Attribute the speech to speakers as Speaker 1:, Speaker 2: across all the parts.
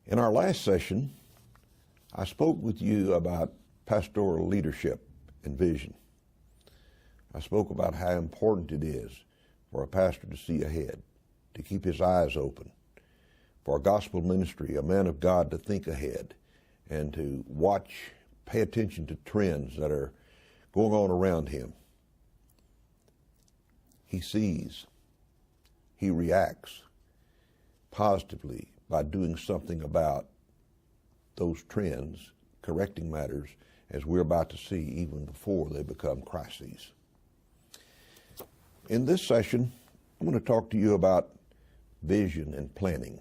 Speaker 1: In our last session, I spoke with you about pastoral leadership and vision. I spoke about how important it is for a pastor to see ahead, to keep his eyes open, for a gospel ministry, a man of God to think ahead and to watch, pay attention to trends that are going on around him. He sees, he reacts positively by doing something about those trends, correcting matters, as we're about to see, even before they become crises. In this session, I'm going to talk to you about vision and planning.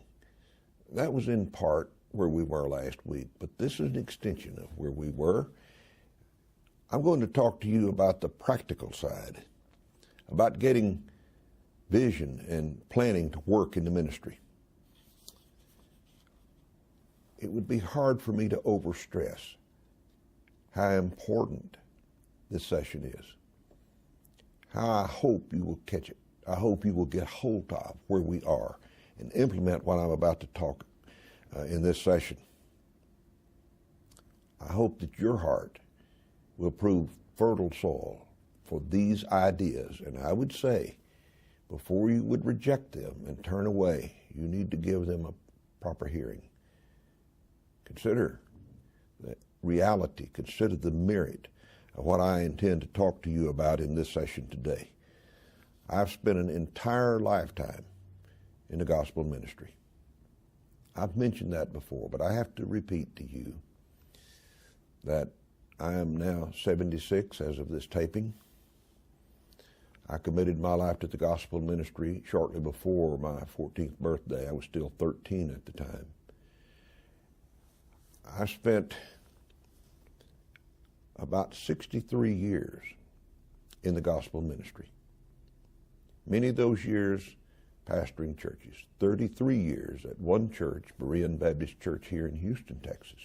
Speaker 1: That was in part where we were last week, but this is an extension of where we were. I'm going to talk to you about the practical side, about getting vision and planning to work in the ministry. It would be hard for me to overstress how important this session is, how I hope you will catch it. I hope you will get hold of where we are and implement what I'm about to talk in this session. I hope that your heart will prove fertile soil for these ideas. And I would say, before you would reject them and turn away, you need to give them a proper hearing. Consider the reality, consider the merit of what I intend to talk to you about in this session today. I've spent an entire lifetime in the gospel ministry. I've mentioned that before, but I have to repeat to you that I am now 76 as of this taping. I committed my life to the gospel ministry shortly before my 14th birthday. I was still 13 at the time. I spent about 63 years in the gospel ministry. Many of those years pastoring churches. 33 years at one church, Berean Baptist Church here in Houston, Texas.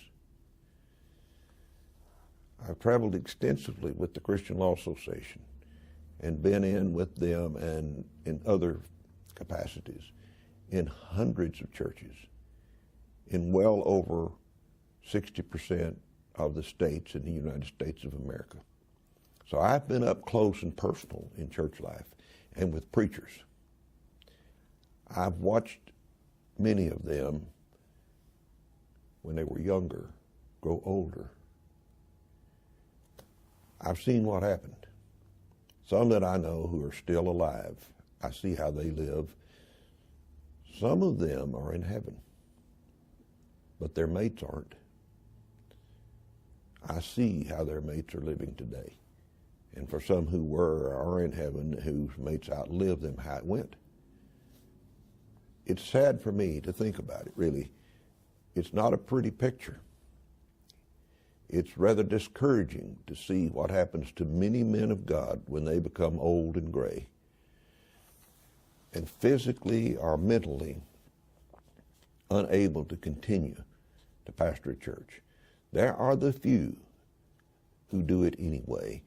Speaker 1: I've traveled extensively with the Christian Law Association and been in with them and in other capacities in hundreds of churches in well over 60% of the states in the United States of America. So I've been up close and personal in church life and with preachers. I've watched many of them when they were younger grow older. I've seen what happened. Some that I know who are still alive, I see how they live. Some of them are in heaven, but their mates aren't. I see how their mates are living today. And for some who were or are in heaven, whose mates outlived them, how it went. It's sad for me to think about it, really. It's not a pretty picture. It's rather discouraging to see what happens to many men of God when they become old and gray, and physically or mentally unable to continue to pastor a church. There are the few who do it anyway.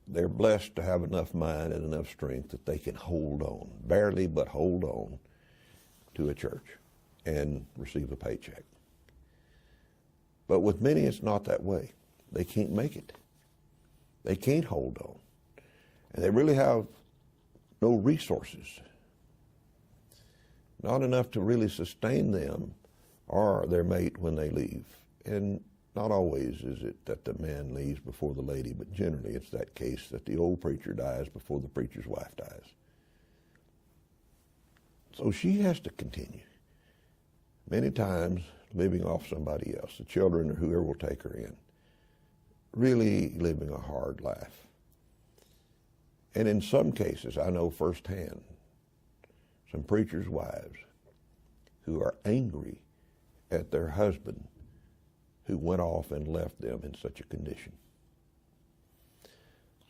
Speaker 1: They're blessed to have enough mind and enough strength that they can hold on, barely but hold on, to a church and receive a paycheck. But with many, it's not that way. They can't make it. They can't hold on. And they really have no resources, not enough to really sustain them or their mate when they leave. And not always is it that the man leaves before the lady, but generally it's that case that the old preacher dies before the preacher's wife dies. So she has to continue, many times living off somebody else, the children or whoever will take her in, really living a hard life. And in some cases, I know firsthand, some preachers' wives who are angry at their husband who went off and left them in such a condition.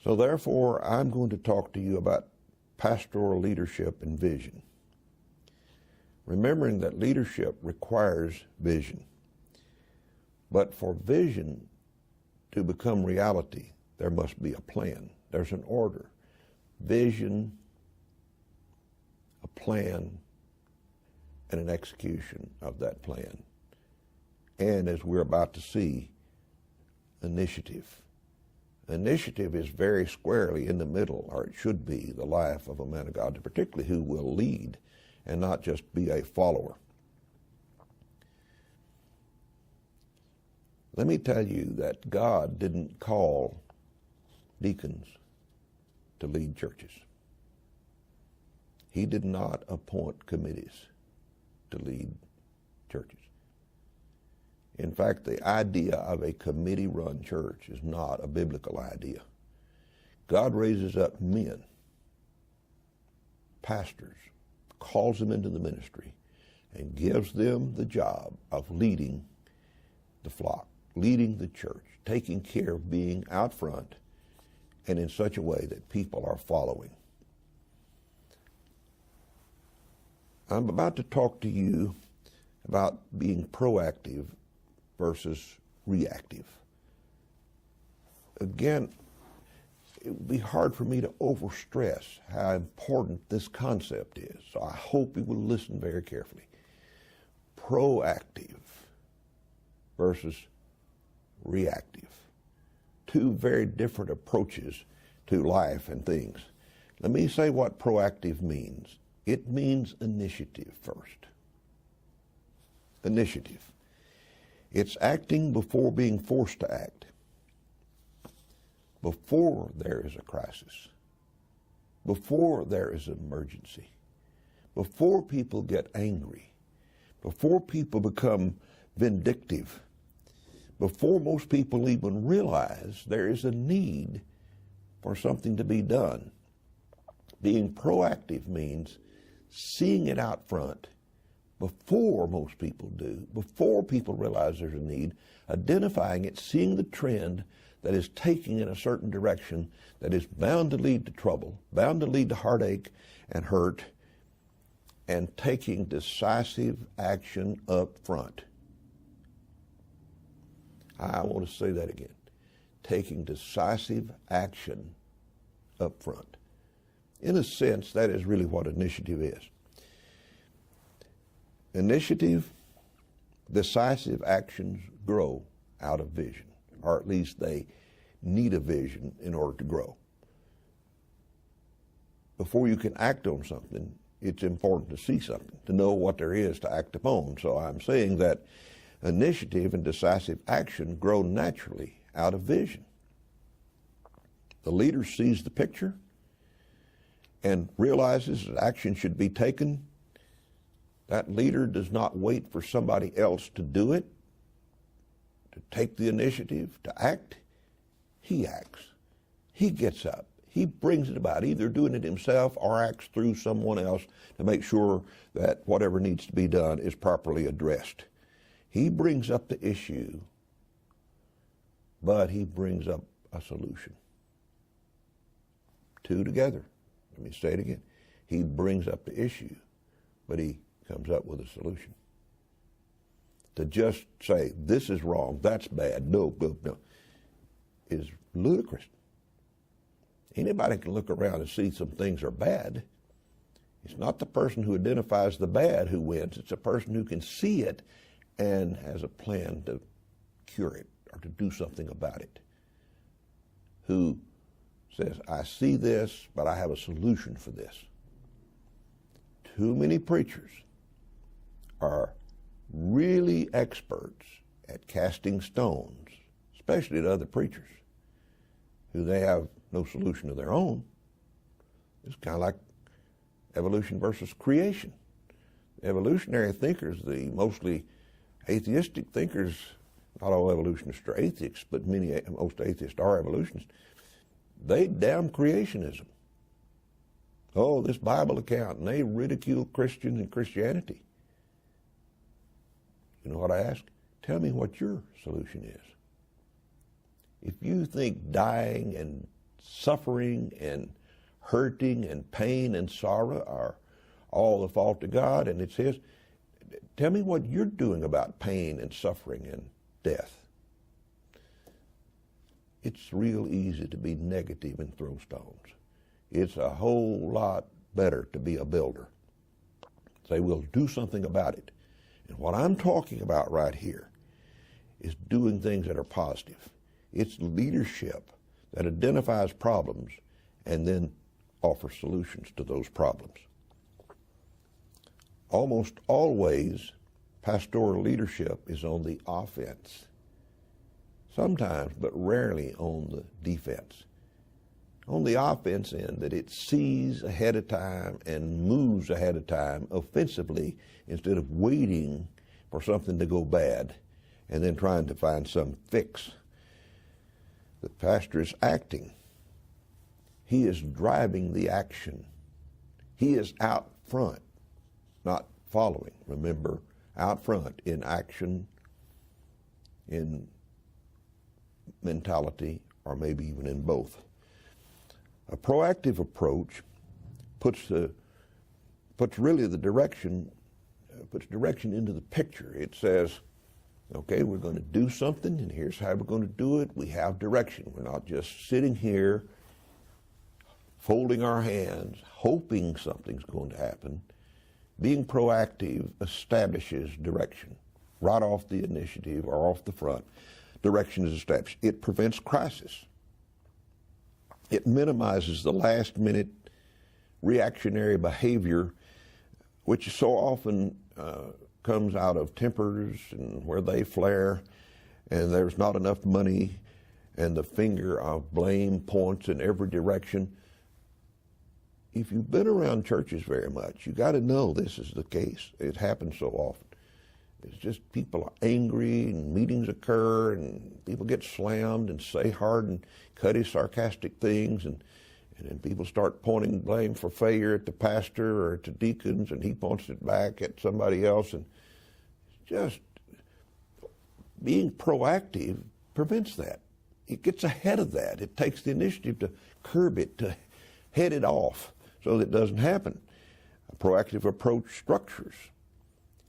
Speaker 1: So therefore, I'm going to talk to you about pastoral leadership and vision. Remembering that leadership requires vision. But for vision to become reality, there must be a plan. There's an order. Vision, a plan, and an execution of that plan. and, as we're about to see, initiative. Initiative is very squarely in the middle, or it should be, the life of a man of God, particularly who will lead and not just be a follower. Let me tell you that God didn't call deacons to lead churches. He did not appoint committees to lead churches. In fact, the idea of a committee-run church is not a biblical idea. God raises up men, pastors, calls them into the ministry, and gives them the job of leading the flock, leading the church, taking care of being out front and in such a way that people are following. I'm about to talk to you about being proactive versus reactive. Again, it would be hard for me to overstress how important this concept is, so I hope you will listen very carefully. Proactive versus reactive. Two very different approaches to life and things. Let me say what proactive means. It means initiative first. Initiative. It's acting before being forced to act, before there is a crisis, before there is an emergency, before people get angry, before people become vindictive, before most people even realize there is a need for something to be done. Being proactive means seeing it out front before most people do, before people realize there's a need, identifying it, seeing the trend that is taking in a certain direction that is bound to lead to trouble, bound to lead to heartache and hurt, and taking decisive action up front. I want to say that again. Taking decisive action up front. In a sense, that is really what initiative is. Initiative, decisive actions grow out of vision, or at least they need a vision in order to grow. Before you can act on something, it's important to see something, to know what there is to act upon. So I'm saying that initiative and decisive action grow naturally out of vision. The leader sees the picture and realizes that action should be taken. That leader does not wait for somebody else to do it, to take the initiative, to act. He acts. He gets up. He brings it about, either doing it himself or acts through someone else to make sure that whatever needs to be done is properly addressed. He brings up the issue, but he brings up a solution. Two together. Let me say it again. He brings up the issue, but he comes up with a solution. To just say, this is wrong, that's bad, no, is ludicrous. Anybody can look around and see some things are bad. It's not the person who identifies the bad who wins. It's a person who can see it and has a plan to cure it or to do something about it. Who says, I see this, but I have a solution for this. Too many preachers are really experts at casting stones, especially at other preachers, who they have no solution of their own. It's kind of like evolution versus creation. Evolutionary thinkers, the mostly atheistic thinkers, not all evolutionists are atheists, but most atheists are evolutionists, they damn creationism. Oh, this Bible account, and they ridicule Christians and Christianity. You know what I ask? Tell me what your solution is. If you think dying and suffering and hurting and pain and sorrow are all the fault of God and it's His, tell me what you're doing about pain and suffering and death. It's real easy to be negative and throw stones. It's a whole lot better to be a builder. Say, we'll do something about it. And what I'm talking about right here is doing things that are positive. It's leadership that identifies problems and then offers solutions to those problems. Almost always, pastoral leadership is on the offense. Sometimes, but rarely on the defense. On the offense end, that it sees ahead of time and moves ahead of time offensively instead of waiting for something to go bad and then trying to find some fix. The pastor is acting. He is driving the action. He is out front, not following. Remember, out front in action, in mentality, or maybe even in both. A proactive approach puts direction into the picture. It says, okay, we're going to do something, and here's how we're going to do it. We have direction. We're not just sitting here folding our hands, hoping something's going to happen. Being proactive establishes direction. Right off the initiative or off the front, direction is established. It prevents crisis. It minimizes the last-minute reactionary behavior, which so often comes out of tempers and where they flare, and there's not enough money, and the finger of blame points in every direction. If you've been around churches very much, you got to know this is the case. It happens so often. It's just people are angry and meetings occur and people get slammed and say hard and cutty, sarcastic things, and then people start pointing blame for failure at the pastor or to deacons, and he points it back at somebody else. And just being proactive prevents that. It gets ahead of that. It takes the initiative to curb it, to head it off so that it doesn't happen. A proactive approach structures.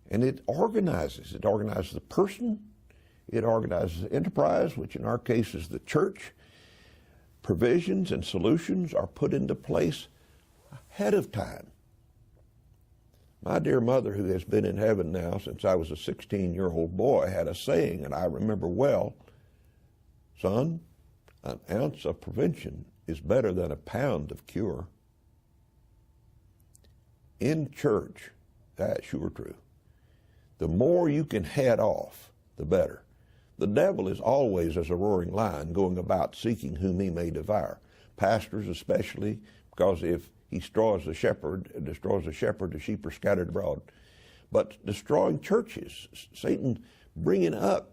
Speaker 1: And it organizes. It organizes the person. It organizes the enterprise, which in our case is the church. Provisions and solutions are put into place ahead of time. My dear mother, who has been in heaven now since I was a 16-year-old boy, had a saying, and I remember well, son, an ounce of prevention is better than a pound of cure. In church, that's sure true. The more you can head off, the better. The devil is always as a roaring lion going about seeking whom he may devour. Pastors especially, because if he destroys the shepherd, the sheep are scattered abroad. But destroying churches, Satan bringing up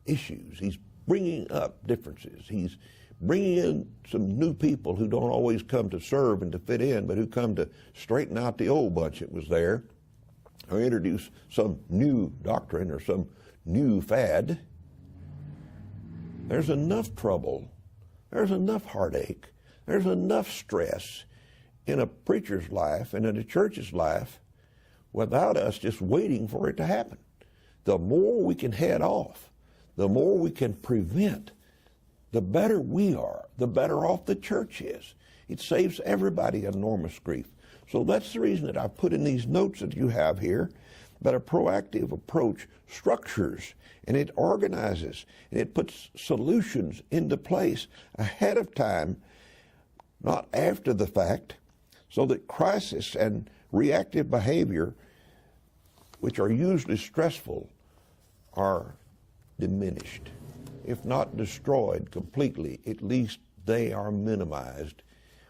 Speaker 1: issues. He's bringing up differences. He's bringing in some new people who don't always come to serve and to fit in, but who come to straighten out the old bunch that was there, or introduce some new doctrine or some new fad. There's enough trouble, there's enough heartache, there's enough stress in a preacher's life and in a church's life without us just waiting for it to happen. The more we can head off, the more we can prevent, the better we are, the better off the church is. It saves everybody enormous grief. So that's the reason that I've put in these notes that you have here, that a proactive approach structures and it organizes and it puts solutions into place ahead of time, not after the fact, so that crisis and reactive behavior, which are usually stressful, are diminished. If not destroyed completely, at least they are minimized,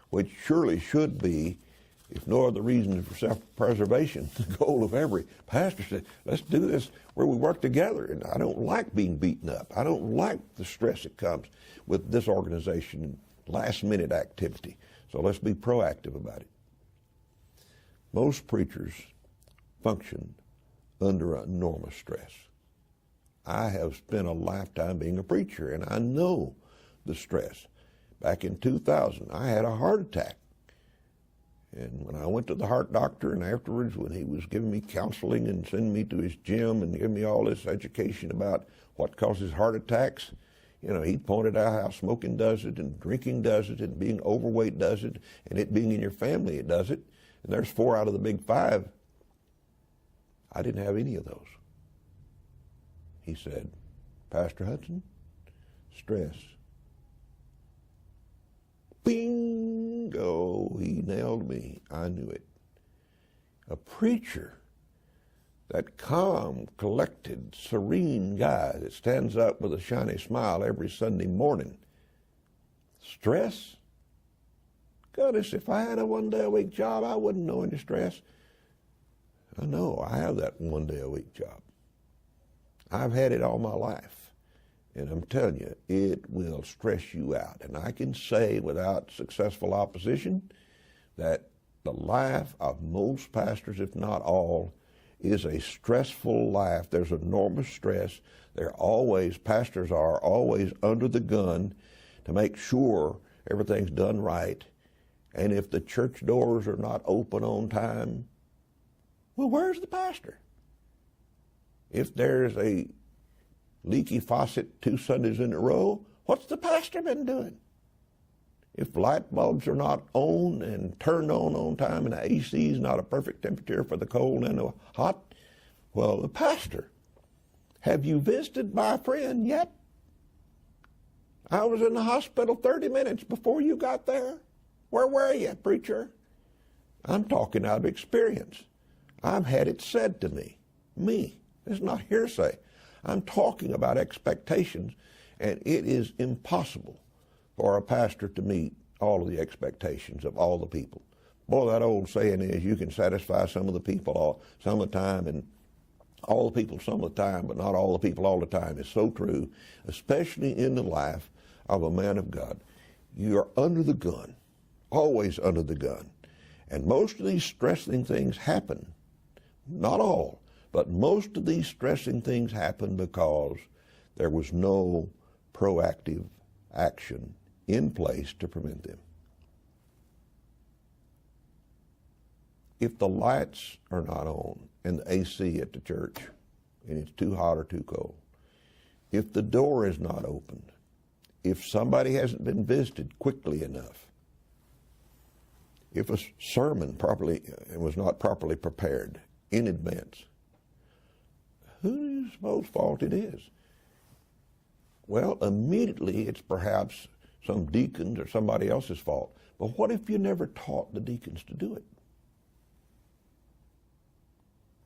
Speaker 1: which surely should be, if no other reason for self-preservation, the goal of every pastor. Said, let's do this where we work together. And I don't like being beaten up. I don't like the stress that comes with this organization and last-minute activity. So let's be proactive about it. Most preachers function under enormous stress. I have spent a lifetime being a preacher, and I know the stress. Back in 2000, I had a heart attack. And when I went to the heart doctor, and afterwards when he was giving me counseling and sending me to his gym and giving me all this education about what causes heart attacks, you know, he pointed out how smoking does it and drinking does it and being overweight does it and it being in your family it does it. And there's 4 out of the big 5. I didn't have any of those. He said, Pastor Hudson, stress. Bingo! He nailed me. I knew it. A preacher, that calm, collected, serene guy that stands up with a shiny smile every Sunday morning. Stress? Goodness, if I had a one-day-a-week job, I wouldn't know any stress. I know, I have that one-day-a-week job. I've had it all my life. And I'm telling you, it will stress you out. And I can say without successful opposition that the life of most pastors, if not all, is a stressful life. There's enormous stress. Pastors are always under the gun to make sure everything's done right. And if the church doors are not open on time, well, where's the pastor? If there's a leaky faucet 2 Sundays in a row, what's the pastor been doing? If light bulbs are not on and turned on time and the AC is not a perfect temperature for the cold and the hot, well, the pastor. Have you visited my friend yet? I was in the hospital 30 minutes before you got there. Where were you, preacher? I'm talking out of experience. I've had it said to me. It's not hearsay. I'm talking about expectations, and it is impossible for a pastor to meet all of the expectations of all the people. Boy, that old saying is you can satisfy some of the people some of the time and all the people some of the time, but not all the people all the time. It's so true, especially in the life of a man of God. You are under the gun, always under the gun. And most of these stressing things happen, not all, but most of these stressing things happen because there was no proactive action in place to prevent them. If the lights are not on and the AC at the church and it's too hot or too cold, if the door is not opened, if somebody hasn't been visited quickly enough, if a sermon was not properly prepared in advance, who do you suppose fault it is? Well, immediately it's perhaps some deacons or somebody else's fault. But what if you never taught the deacons to do it?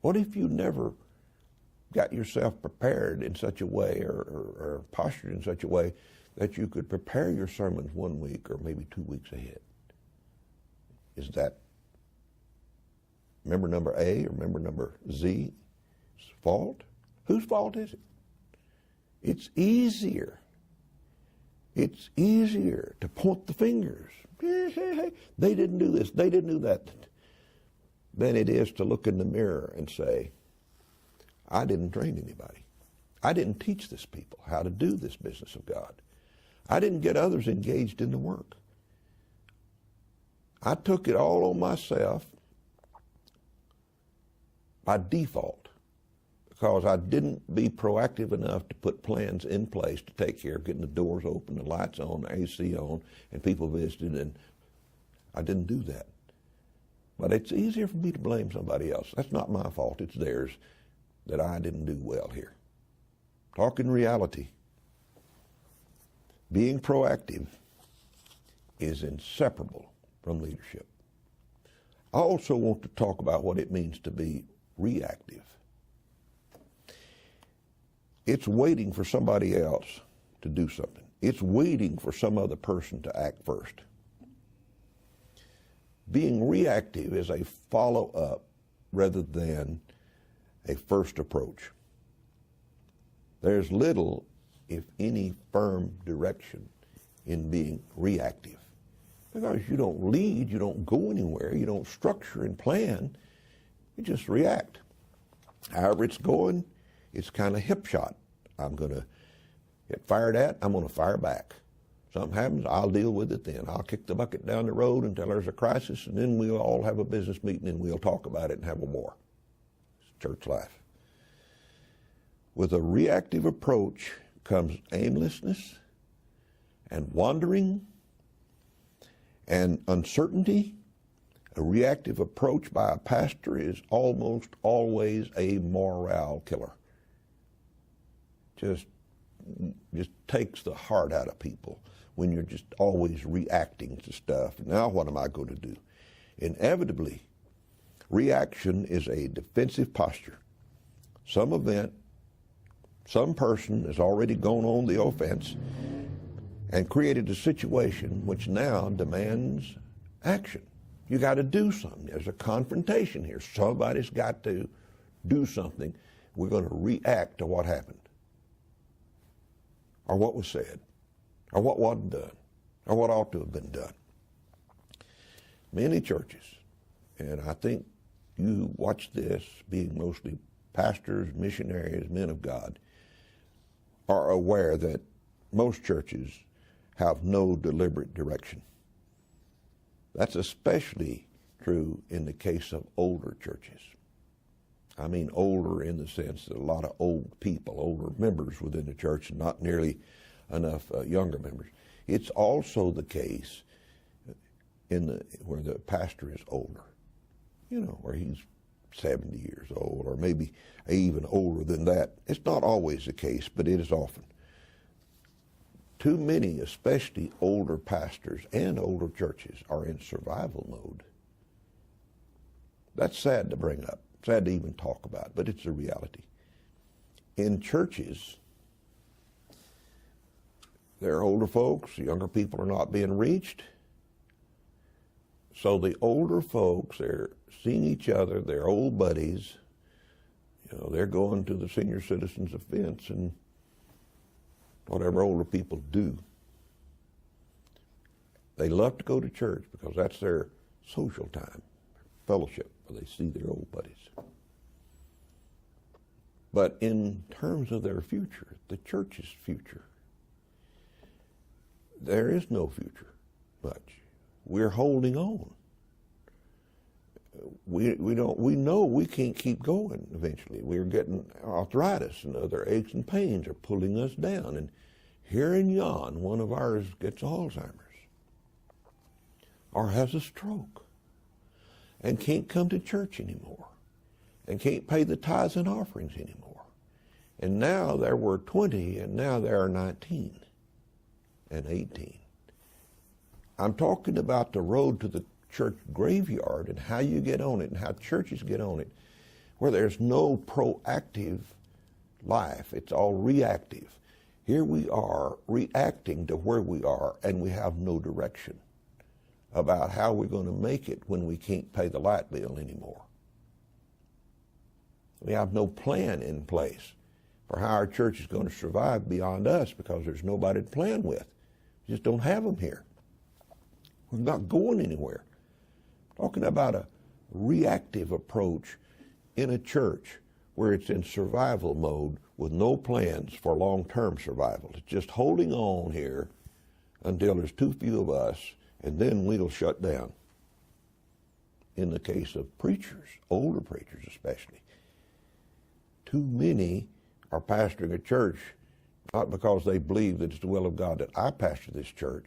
Speaker 1: What if you never got yourself prepared in such a way or postured in such a way that you could prepare your sermons 1 week or maybe 2 weeks ahead? Is that member number A or member number Z's fault? Whose fault is it? It's easier. It's easier to point the fingers. They didn't do this, they didn't do that, than it is to look in the mirror and say, I didn't train anybody. I didn't teach this people how to do this business of God. I didn't get others engaged in the work. I took it all on myself by default because I didn't be proactive enough to put plans in place to take care of getting the doors open, the lights on, the AC on, and people visited, and I didn't do that. But it's easier for me to blame somebody else. That's not my fault, it's theirs, that I didn't do well here. Talking reality. Being proactive is inseparable from leadership. I also want to talk about what it means to be reactive. It's waiting for somebody else to do something. It's waiting for some other person to act first. Being reactive is a follow-up rather than a first approach. There's little, if any, firm direction in being reactive. Because you don't lead, you don't go anywhere, you don't structure and plan, you just react. However it's going, it's kind of hip shot. I'm going to get fired at, I'm going to fire back. Something happens, I'll deal with it then. I'll kick the bucket down the road until there's a crisis, and then we'll all have a business meeting and we'll talk about it and have a war. It's church life. With a reactive approach comes aimlessness and wandering and uncertainty. A reactive approach by a pastor is almost always a morale killer. Just just takes the heart out of people when you're just always reacting to stuff. Now what am I going to do? Inevitably, reaction is a defensive posture. Some event, some person has already gone on the offense and created a situation which now demands action. You got to do something. There's a confrontation here. Somebody's got to do something. We're going to react to what happened, or what was said, or what wasn't done, or what ought to have been done. Many churches, and I think you watch this, being mostly pastors, missionaries, men of God, are aware that most churches have no deliberate direction. That's especially true in the case of older churches. I mean older in the sense that a lot of old people, older members within the church, and not nearly enough younger members. It's also the case where the pastor is older, where he's 70 years old, or maybe even older than that. It's not always the case, but it is often. Too many, especially older pastors and older churches, are in survival mode. That's sad to bring up, sad to even talk about, but it's a reality. In churches, there are older folks, younger people are not being reached. So the older folks, they're seeing each other, they're old buddies, they're going to the senior citizens events and whatever older people do. They love to go to church because that's their social time, fellowship, where they see their old buddies. But in terms of their future, the church's future, there is no future much. We're holding on. We know we can't keep going eventually. We're getting arthritis and other aches and pains are pulling us down. And here and yon, one of ours gets Alzheimer's or has a stroke and can't come to church anymore and can't pay the tithes and offerings anymore. And now there were 20 and now there are 19 and 18. I'm talking about the road to the church graveyard and how you get on it and how churches get on it, where there's no proactive life. It's all reactive. Here we are reacting to where we are, and we have no direction about how we're going to make it when we can't pay the light bill anymore. We have no plan in place for how our church is going to survive beyond us because there's nobody to plan with. We just don't have them here. We're not going anywhere. Talking about a reactive approach in a church where it's in survival mode with no plans for long-term survival. It's just holding on here until there's too few of us, and then we'll shut down. In the case of preachers, older preachers especially, too many are pastoring a church not because they believe that it's the will of God that I pastor this church,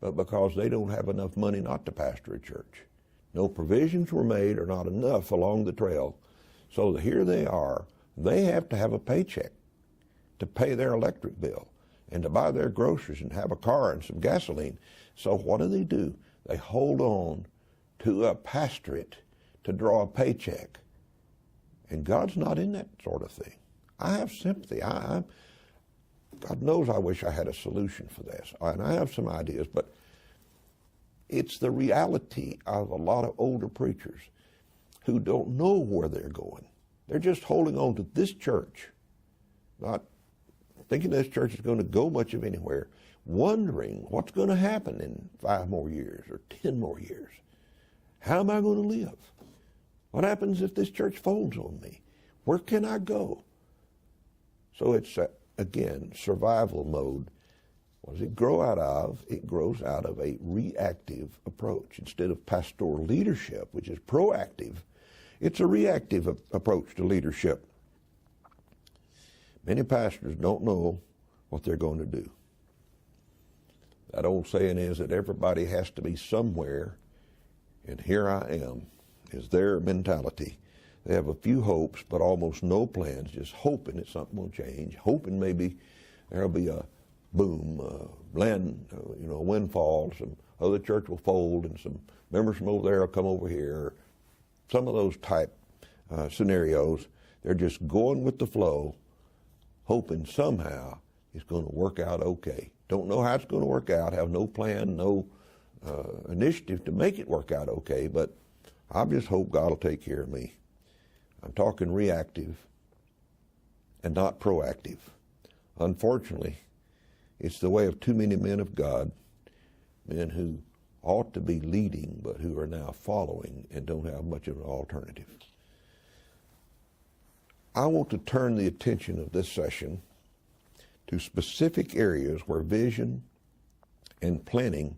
Speaker 1: but because they don't have enough money not to pastor a church. No provisions were made or not enough along the trail. So here they are. They have to have a paycheck to pay their electric bill and to buy their groceries and have a car and some gasoline. So what do? They hold on to a pastorate to draw a paycheck. And God's not in that sort of thing. I have sympathy. God knows I wish I had a solution for this. And I have some ideas, but it's the reality of a lot of older preachers who don't know where they're going. They're just holding on to this church, not thinking this church is going to go much of anywhere, wondering what's going to happen in 5 more years or 10 more years. How am I going to live? What happens if this church folds on me? Where can I go? So it's, again, survival mode. What does it grow out of? It grows out of a reactive approach. Instead of pastoral leadership, which is proactive, it's a reactive approach to leadership. Many pastors don't know what they're going to do. That old saying is that everybody has to be somewhere, and here I am, is their mentality. They have a few hopes, but almost no plans, just hoping that something will change, hoping maybe there'll be a boom, a windfall, some other church will fold, and some members from over there will come over here. Some of those type scenarios, they're just going with the flow, hoping somehow it's going to work out okay. Don't know how it's going to work out, have no plan, no initiative to make it work out okay, but I just hope God will take care of me. I'm talking reactive and not proactive. Unfortunately, it's the way of too many men of God, men who ought to be leading but who are now following and don't have much of an alternative. I want to turn the attention of this session to specific areas where vision and planning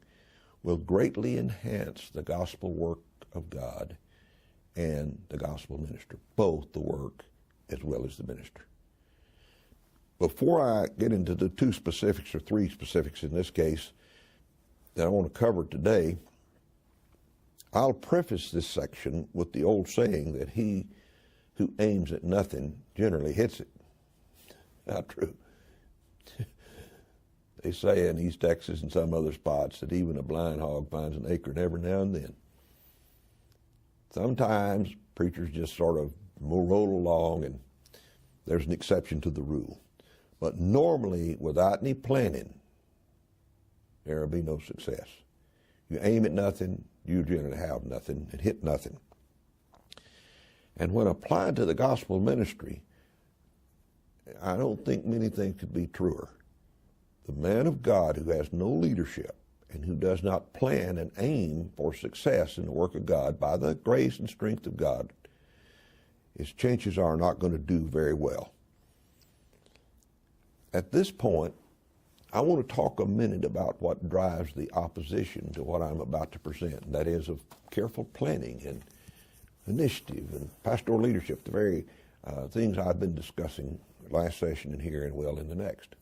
Speaker 1: will greatly enhance the gospel work of God and the gospel minister, both the work as well as the minister. Before I get into the two specifics, or three specifics in this case, that I want to cover today, I'll preface this section with the old saying that he who aims at nothing generally hits it. Not true. They say in East Texas and some other spots that even a blind hog finds an acorn every now and then. Sometimes preachers just sort of roll along and there's an exception to the rule. But normally, without any planning, there will be no success. You aim at nothing, you generally have nothing and hit nothing. And when applied to the gospel ministry, I don't think many things could be truer. The man of God who has no leadership and who does not plan and aim for success in the work of God by the grace and strength of God, his chances are not going to do very well. At this point, I want to talk a minute about what drives the opposition to what I'm about to present. That is, of careful planning and initiative and pastoral leadership, the very things I've been discussing last session and here and well in the next.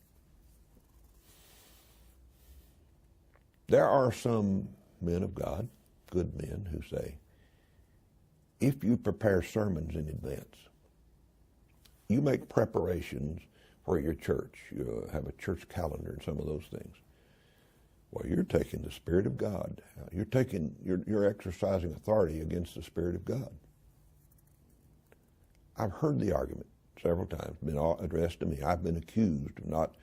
Speaker 1: There are some men of God, good men, who say, if you prepare sermons in advance, you make preparations for your church, you have a church calendar and some of those things, well, you're taking the Spirit of God. You're exercising authority against the Spirit of God. I've heard the argument several times, been addressed to me. I've been accused of not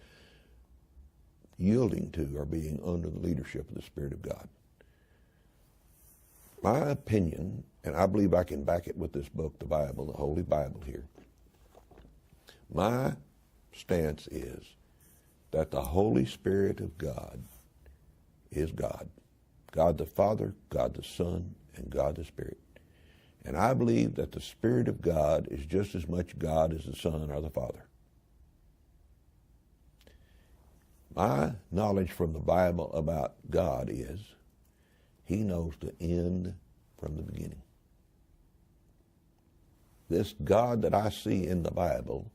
Speaker 1: yielding to or being under the leadership of the Spirit of God. My opinion, and I believe I can back it with this book, the Bible, the Holy Bible here, my stance is that the Holy Spirit of God is God. God the Father, God the Son, and God the Spirit. And I believe that the Spirit of God is just as much God as the Son or the Father. My knowledge from the Bible about God is He knows the end from the beginning. This God that I see in the Bible,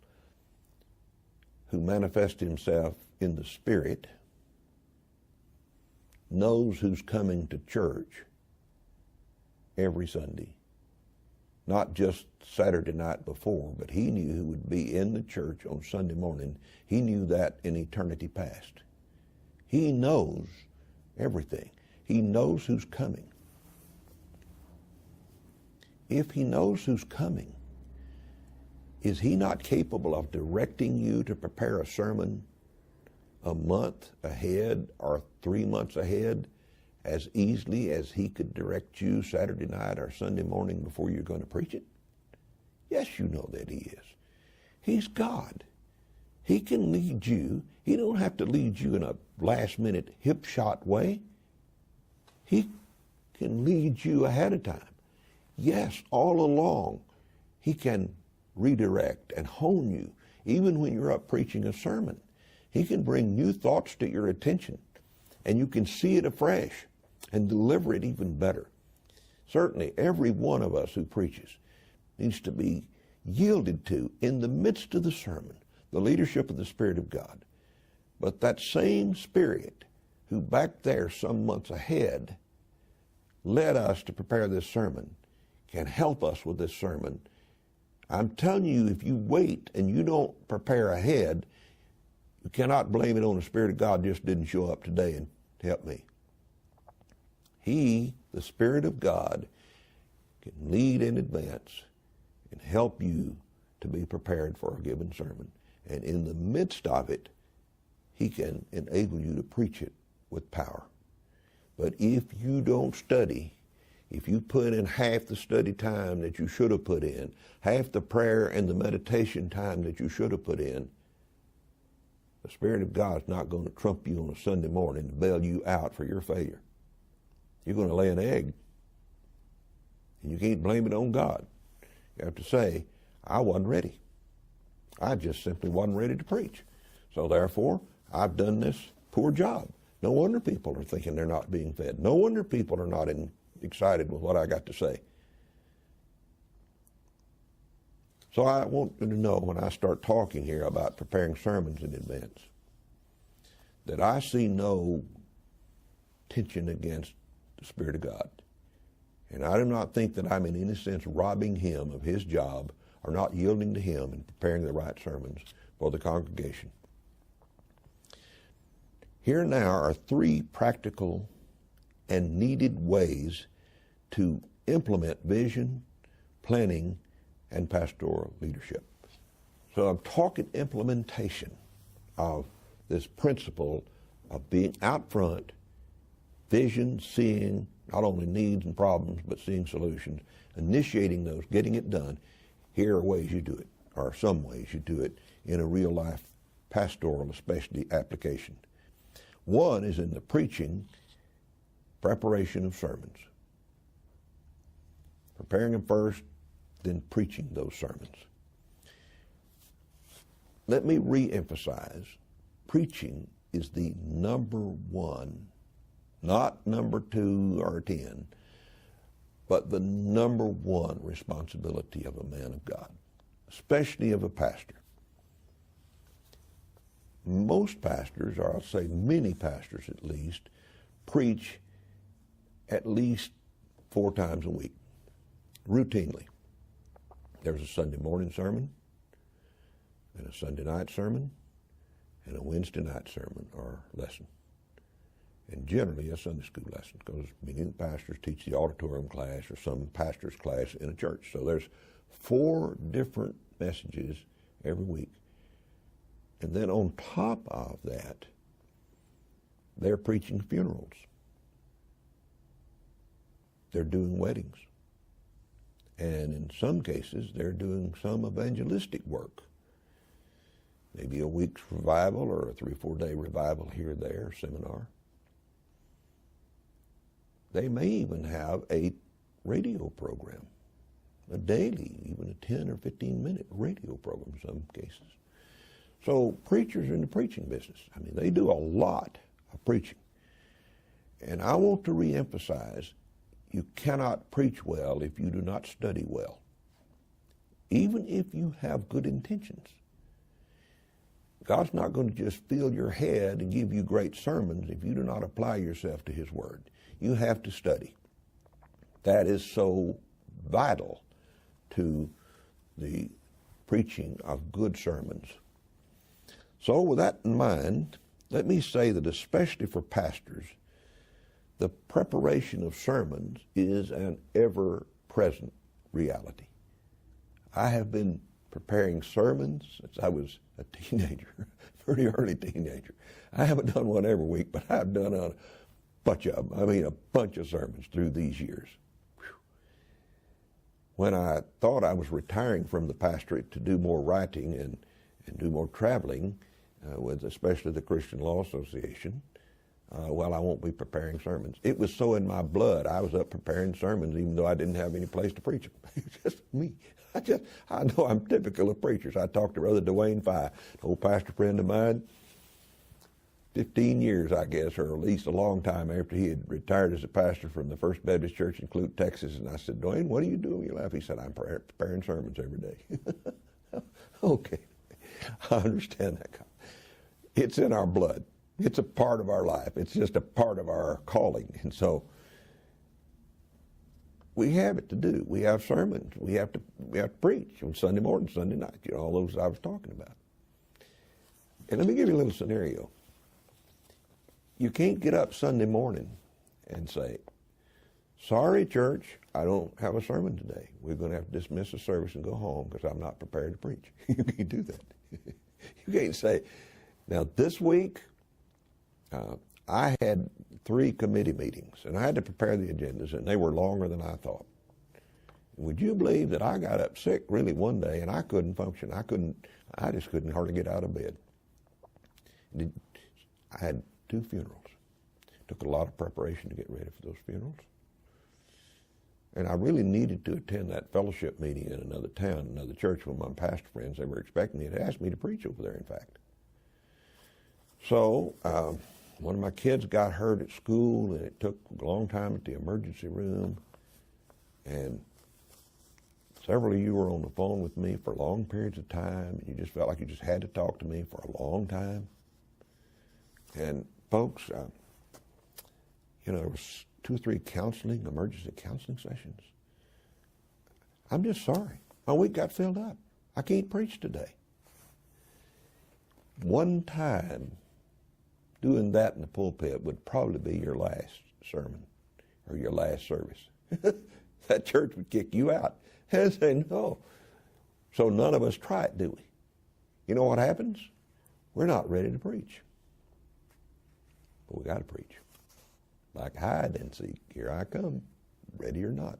Speaker 1: who manifests Himself in the Spirit, knows who's coming to church every Sunday. Not just Saturday night before, but He knew who would be in the church on Sunday morning. He knew that in eternity past. He knows everything. He knows who's coming. If He knows who's coming, is He not capable of directing you to prepare a sermon a month ahead or 3 months ahead as easily as He could direct you Saturday night or Sunday morning before you're going to preach it? Yes, you know that He is. He's God. He can lead you. He don't have to lead you in a last-minute hip-shot way. He can lead you ahead of time. Yes, all along, He can redirect and hone you. Even when you're up preaching a sermon, He can bring new thoughts to your attention, and you can see it afresh and deliver it even better. Certainly, every one of us who preaches needs to be yielded to, in the midst of the sermon, the leadership of the Spirit of God. But that same Spirit who back there some months ahead led us to prepare this sermon can help us with this sermon. I'm telling you, if you wait and you don't prepare ahead, We cannot blame it on the Spirit of God just didn't show up today and help me. He, the Spirit of God, can lead in advance and help you to be prepared for a given sermon. And in the midst of it, He can enable you to preach it with power. But if you don't study, if you put in half the study time that you should have put in, half the prayer and the meditation time that you should have put in, the Spirit of God is not going to trump you on a Sunday morning to bail you out for your failure. You're going to lay an egg. And you can't blame it on God. You have to say, I wasn't ready. I just simply wasn't ready to preach. So therefore, I've done this poor job. No wonder people are thinking they're not being fed. No wonder people are not excited with what I got to say. So I want you to know when I start talking here about preparing sermons in advance, that I see no tension against the Spirit of God. And I do not think that I'm in any sense robbing Him of His job or not yielding to Him and preparing the right sermons for the congregation. Here now are 3 practical and needed ways to implement vision, planning, and pastoral leadership. So I'm talking implementation of this principle of being out front, vision, seeing not only needs and problems, but seeing solutions, initiating those, getting it done. Here are ways you do it, or some ways you do it in a real life pastoral, especially application. One is in the preaching, preparation of sermons. Preparing them first, then preaching those sermons. Let me re-emphasize, preaching is the number one, not number 2 or 10, but the number one responsibility of a man of God, especially of a pastor. Most pastors, or I'll say many pastors at least, preach at least 4 times a week, routinely. There's a Sunday morning sermon, and a Sunday night sermon, and a Wednesday night sermon or lesson. And generally a Sunday school lesson, because many of the pastors teach the auditorium class or some pastor's class in a church. So there's 4 different messages every week. And then on top of that, they're preaching funerals. They're doing weddings. And in some cases, they're doing some evangelistic work. Maybe a week's revival or a 3 or 4 day revival here or there, seminar. They may even have a radio program, a daily, even a 10 or 15-minute radio program in some cases. So preachers are in the preaching business. I mean, they do a lot of preaching. And I want to reemphasize, you cannot preach well if you do not study well, even if you have good intentions. God's not going to just fill your head and give you great sermons if you do not apply yourself to His Word. You have to study. That is so vital to the preaching of good sermons. So with that in mind, let me say that especially for pastors, the preparation of sermons is an ever-present reality. I have been preparing sermons since I was a teenager, pretty early teenager. I haven't done one every week, but I've done a bunch of them. I mean, a bunch of sermons through these years. Whew. When I thought I was retiring from the pastorate to do more writing and do more traveling with especially the Christian Law Association, well, I won't be preparing sermons. It was so in my blood. I was up preparing sermons even though I didn't have any place to preach them. It's just me. I know I'm typical of preachers. I talked to Brother Dwayne Fye, an old pastor friend of mine, 15 years, I guess, or at least a long time after he had retired as a pastor from the First Baptist Church in Clute, Texas. And I said, Dwayne, what do you do when you laugh? He said, I'm preparing sermons every day. Okay, I understand that. It's in our blood. It's a part of our life. It's just a part of our calling. And so we have it to do. We have sermons. We have to preach on Sunday morning, Sunday night, all those I was talking about. And let me give you a little scenario. You can't get up Sunday morning and say, sorry, church, I don't have a sermon today. We're going to have to dismiss the service and go home because I'm not prepared to preach. You can't do that. You can't say, now this week, I had 3 committee meetings, and I had to prepare the agendas, and they were longer than I thought. Would you believe that I got up sick really one day, and I couldn't function? I just couldn't hardly get out of bed. I had 2 funerals. Took a lot of preparation to get ready for those funerals. And I really needed to attend that fellowship meeting in another town, another church with my pastor friends. They were expecting me. They asked me to preach over there, in fact. So one of my kids got hurt at school, and it took a long time at the emergency room. And several of you were on the phone with me for long periods of time, and you just felt like you just had to talk to me for a long time. And folks, there was 2 or 3 emergency counseling sessions. I'm just sorry. My week got filled up. I can't preach today. One time doing that in the pulpit would probably be your last sermon or your last service. That church would kick you out and say no. So none of us try it, do we? You know what happens? We're not ready to preach. But we got to preach. Like hide and seek, here I come, ready or not.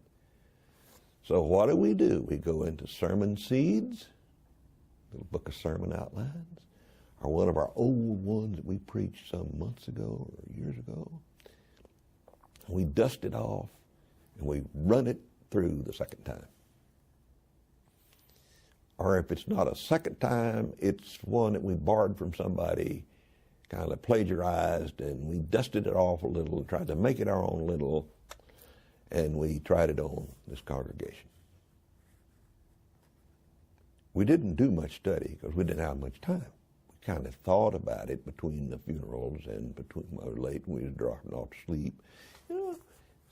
Speaker 1: So what do? We go into sermon seeds, little book of sermon outlines, or one of our old ones that we preached some months ago or years ago. We dust it off and we run it through the second time. Or if it's not a second time, it's one that we borrowed from somebody, kind of plagiarized, and we dusted it off a little and tried to make it our own little, and we tried it on this congregation. We didn't do much study because we didn't have much time. We kind of thought about it between the funerals and between late when we were dropping off to sleep.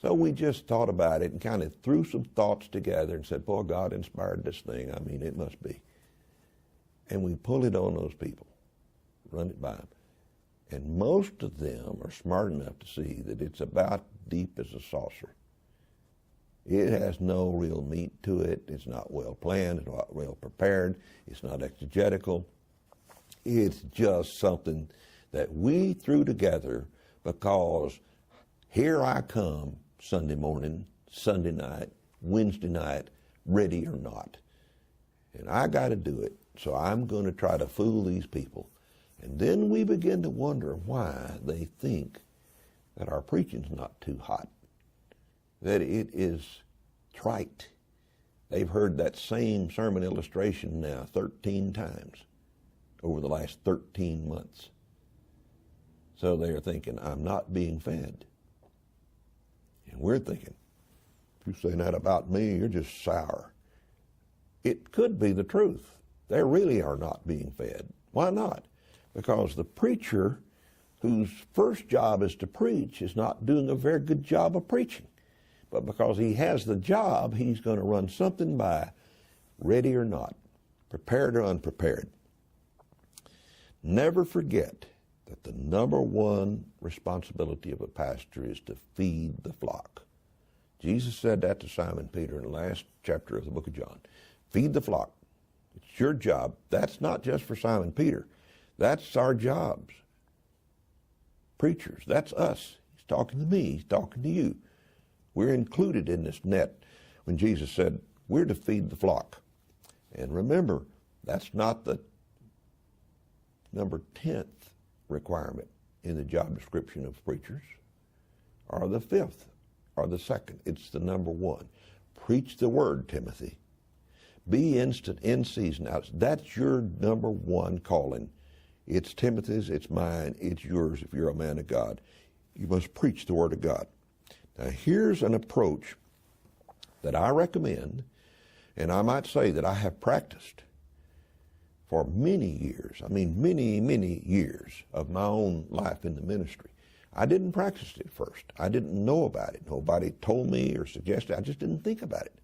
Speaker 1: So we just thought about it and kind of threw some thoughts together and said, boy, God inspired this thing. I mean, it must be. And we pulled it on those people, run it by them. And most of them are smart enough to see that it's about deep as a saucer. It has no real meat to it. It's not well planned. It's not well prepared. It's not exegetical. It's just something that we threw together because here I come Sunday morning, Sunday night, Wednesday night, ready or not. And I got to do it, so I'm going to try to fool these people. And then we begin to wonder why they think that our preaching's not too hot, that it is trite. They've heard that same sermon illustration now 13 times over the last 13 months. So they're thinking, I'm not being fed. And we're thinking, if you're saying that about me, you're just sour. It could be the truth. They really are not being fed. Why not? Because the preacher whose first job is to preach is not doing a very good job of preaching. But because he has the job, he's going to run something by, ready or not, prepared or unprepared. Never forget that the number one responsibility of a pastor is to feed the flock. Jesus said that to Simon Peter in the last chapter of the book of John. Feed the flock. It's your job. That's not just for Simon Peter. That's our jobs. Preachers, that's us. He's talking to me. He's talking to you. We're included in this net when Jesus said we're to feed the flock. And remember, that's not the number 10th requirement in the job description of preachers, or the 5th, or the 2nd. It's the number 1. Preach the word, Timothy. Be instant, in season, out. That's your number 1 calling. It's Timothy's, it's mine, it's yours if you're a man of God. You must preach the word of God. Now here's an approach that I recommend, and I might say that I have practiced for many years. I mean, many, many years of my own life in the ministry. I didn't practice it at first. I didn't know about it. Nobody told me or suggested. I just didn't think about it.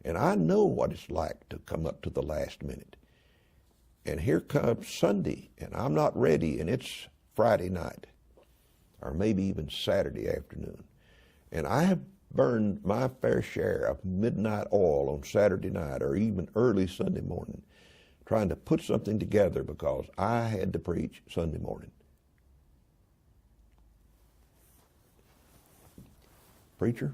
Speaker 1: And I know what it's like to come up to the last minute. And here comes Sunday, and I'm not ready, and it's Friday night, or maybe even Saturday afternoon. And I have burned my fair share of midnight oil on Saturday night or even early Sunday morning, trying to put something together because I had to preach Sunday morning. Preacher,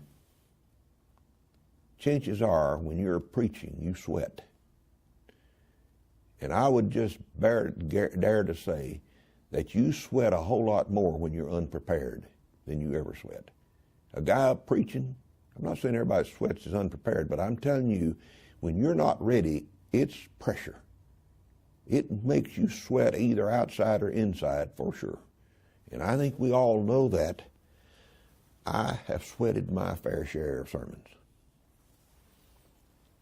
Speaker 1: chances are when you're preaching, you sweat. And I would just dare to say that you sweat a whole lot more when you're unprepared than you ever sweat. A guy up preaching, I'm not saying everybody sweats is unprepared, but I'm telling you, when you're not ready, it's pressure. It makes you sweat either outside or inside for sure. And I think we all know that. I have sweated my fair share of sermons.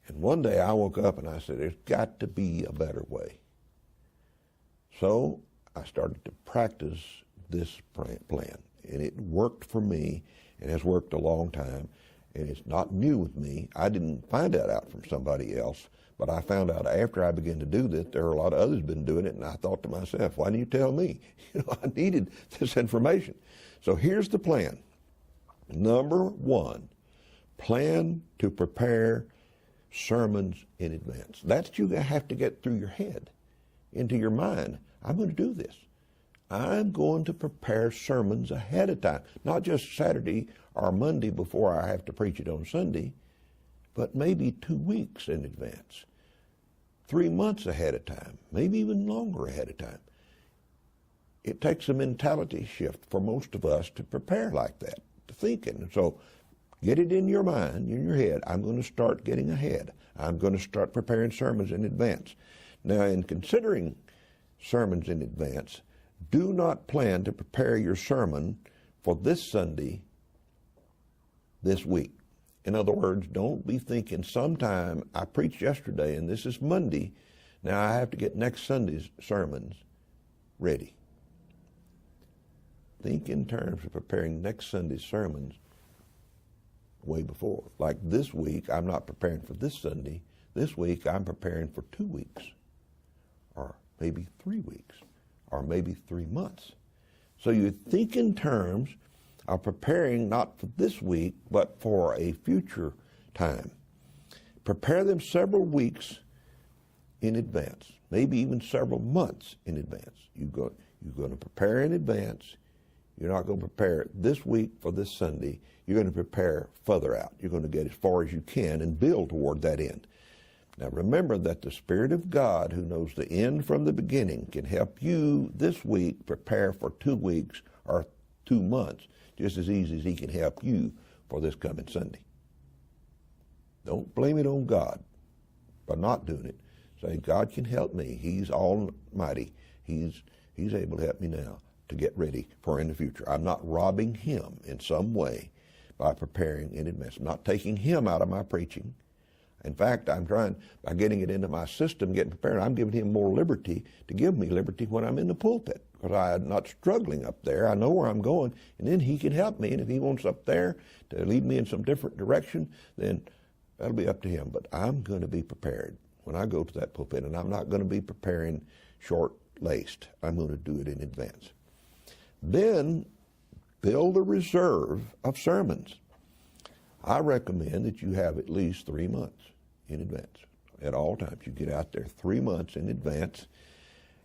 Speaker 1: And one day I woke up and I said, there's got to be a better way. So I started to practice this plan. And it worked for me and has worked a long time. And it's not new with me. I didn't find that out from somebody else. But I found out after I began to do this, there are a lot of others been doing it. And I thought to myself, why didn't you tell me? I needed this information. So here's the plan. Number one, plan to prepare sermons in advance. That's you have to get through your head, into your mind. I'm going to do this. I'm going to prepare sermons ahead of time, not just Saturday or Monday before I have to preach it on Sunday, but maybe 2 weeks in advance, 3 months ahead of time, maybe even longer ahead of time. It takes a mentality shift for most of us to prepare like that, to thinking. So get it in your mind, in your head. I'm going to start getting ahead. I'm going to start preparing sermons in advance. Now, in considering sermons in advance, do not plan to prepare your sermon for this Sunday, this week. In other words, don't be thinking sometime, I preached yesterday and this is Monday, now I have to get next Sunday's sermons ready. Think in terms of preparing next Sunday's sermons way before. Like this week, I'm not preparing for this Sunday. This week, I'm preparing for 2 weeks, or maybe 3 weeks, or maybe 3 months. So you think in terms of preparing not for this week, but for a future time. Prepare them several weeks in advance, maybe even several months in advance. You're going to prepare in advance. You're not going to prepare this week for this Sunday. You're going to prepare further out. You're going to get as far as you can and build toward that end. Now remember that the Spirit of God, who knows the end from the beginning, can help you this week prepare for 2 weeks or 2 months just as easy as he can help you for this coming Sunday. Don't blame it on God by not doing it. Say, God can help me. He's almighty. He's able to help me now to get ready for in the future. I'm not robbing him in some way by preparing in advance. I'm not taking him out of my preaching. In fact, I'm trying, by getting it into my system, getting prepared, I'm giving him more liberty to give me liberty when I'm in the pulpit, because I'm not struggling up there. I know where I'm going, and then he can help me. And if he wants up there to lead me in some different direction, then that'll be up to him. But I'm going to be prepared when I go to that pulpit, and I'm not going to be preparing short-laced. I'm going to do it in advance. Then build a reserve of sermons. I recommend that you have at least 3 months in advance at all times. You get out there 3 months in advance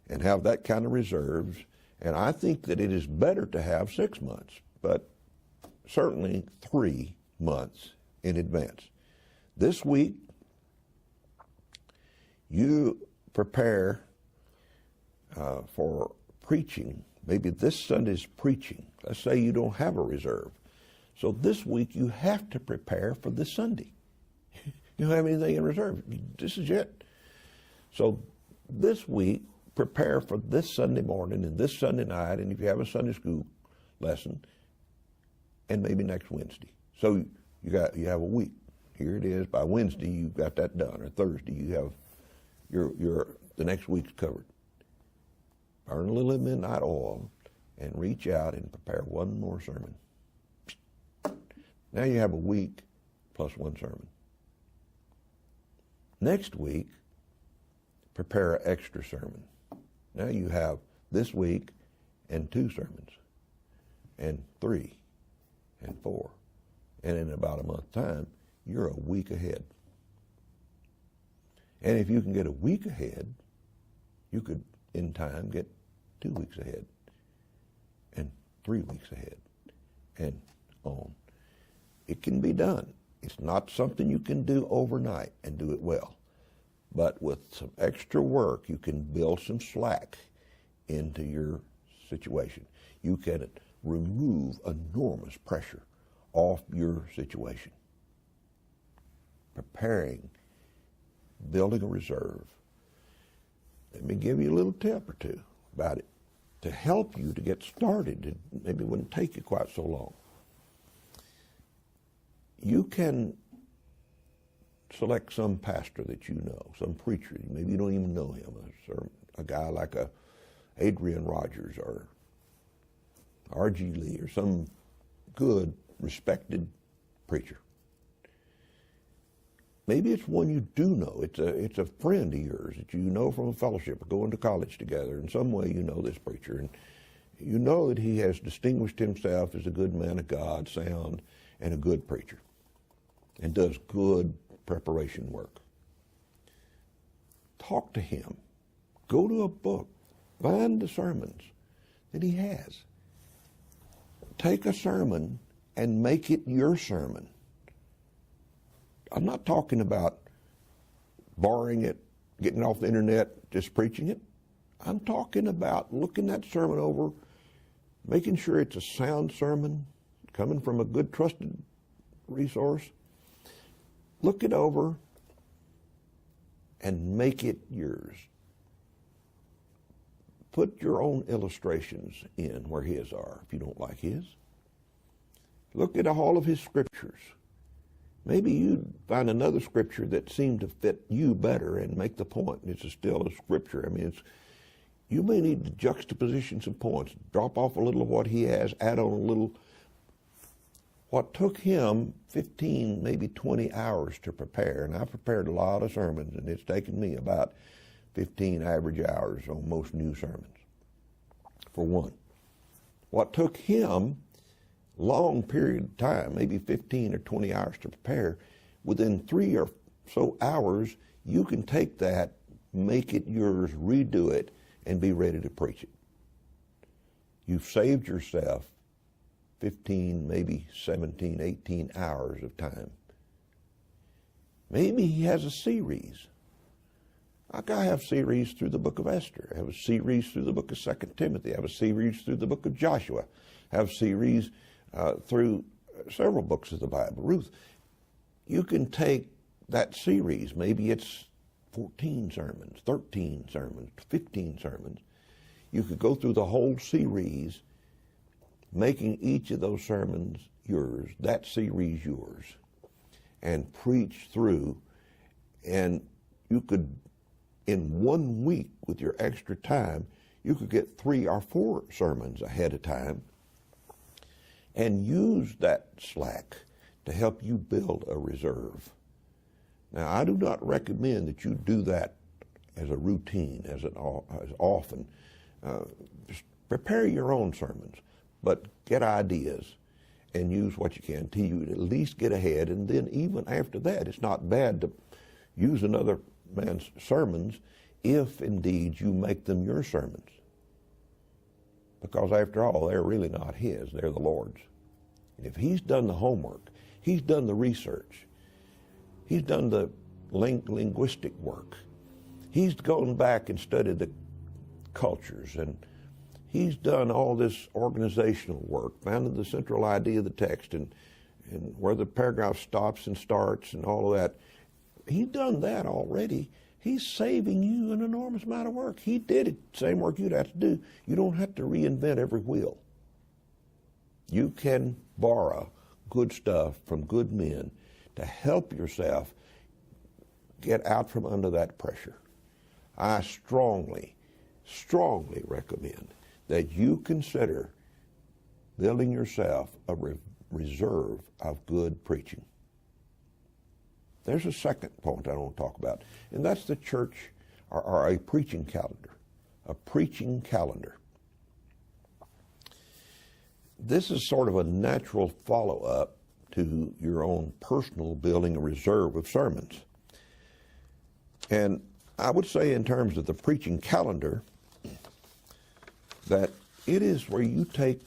Speaker 1: and have that kind of reserves. And I think that it is better to have 6 months, but certainly 3 months in advance. This week, you prepare for preaching. Maybe this Sunday's preaching. Let's say you don't have a reserve. So this week you have to prepare for this Sunday. You don't have anything in reserve. This is it. So this week, prepare for this Sunday morning and this Sunday night, and if you have a Sunday school lesson, and maybe next Wednesday. So you have a week. Here it is. By Wednesday you've got that done, or Thursday you have the next week's covered. Burn a little midnight oil and reach out and prepare one more sermon. Now you have a week plus one sermon. Next week, prepare an extra sermon. Now you have this week and 2 sermons, and 3, and 4. And in about a month's time, you're a week ahead. And if you can get a week ahead, you could, in time, get 2 weeks ahead, and 3 weeks ahead, and on. It can be done. It's not something you can do overnight and do it well. But with some extra work, you can build some slack into your situation. You can remove enormous pressure off your situation. Preparing, building a reserve. Let me give you a little tip or two about it to help you to get started. It maybe wouldn't take you quite so long. You can select some pastor that you know, some preacher, maybe you don't even know him, a guy like Adrian Rogers or R.G. Lee or some good, respected preacher. Maybe it's one you do know. It's a friend of yours that you know from a fellowship or going to college together. In some way you know this preacher, and you know that he has distinguished himself as a good man of God, sound, and a good preacher, and does good preparation work. Talk to him. Go to a book. Find the sermons that he has. Take a sermon and make it your sermon. I'm not talking about borrowing it, getting off the internet, just preaching it. I'm talking about looking that sermon over, making sure it's a sound sermon, coming from a good, trusted resource. Look it over and make it yours. Put your own illustrations in where his are, if you don't like his. Look at all of his scriptures. Maybe you'd find another scripture that seemed to fit you better and make the point. It's still a scripture. I mean, you may need to juxtaposition some points, drop off a little of what he has, add on a little. What took him 15, maybe 20 hours to prepare, and I prepared a lot of sermons, and it's taken me about 15 average hours on most new sermons, for one. What took him long period of time, maybe 15 or 20 hours to prepare, within 3 or so hours, you can take that, make it yours, redo it, and be ready to preach it. You've saved yourself 15, maybe 17, 18 hours of time. Maybe he has a series. Like I have series through the book of Esther. I have a series through the book of 2 Timothy. I have a series through the book of Joshua. I have a series through several books of the Bible. Ruth, you can take that series, maybe it's 14 sermons, 13 sermons, 15 sermons. You could go through the whole series, making each of those sermons yours, that series yours, and preach through. And you could, in 1 week with your extra time, you could get 3 or 4 sermons ahead of time and use that slack to help you build a reserve. Now, I do not recommend that you do that as a routine, as often. Just prepare your own sermons, but get ideas and use what you can until you at least get ahead. And then even after that, it's not bad to use another man's sermons if indeed you make them your sermons. Because after all, they're really not his, they're the Lord's. And if he's done the homework, he's done the research, he's done the linguistic work, he's gone back and studied the cultures, and he's done all this organizational work, found the central idea of the text and where the paragraph stops and starts and all of that. He's done that already. He's saving you an enormous amount of work. He did it, same work you'd have to do. You don't have to reinvent every wheel. You can borrow good stuff from good men to help yourself get out from under that pressure. I strongly, strongly recommend that you consider building yourself a reserve of good preaching. There's a second point I want to talk about, and that's the church or a preaching calendar. A preaching calendar. This is sort of a natural follow-up to your own personal building a reserve of sermons. And I would say in terms of the preaching calendar that it is where you take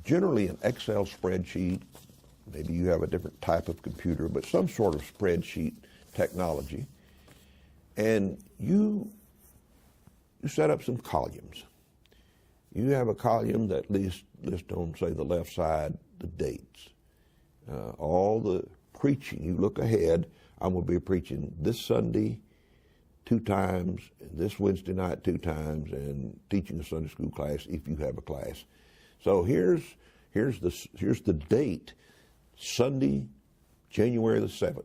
Speaker 1: generally an Excel spreadsheet, maybe you have a different type of computer, but some sort of spreadsheet technology, and you set up some columns. You have a column that lists on, say, the left side, the dates. All the preaching, you look ahead, I'm going to be preaching this Sunday 2 times, this Wednesday night 2 times, and teaching a Sunday school class if you have a class. So here's the date, Sunday, January the 7th,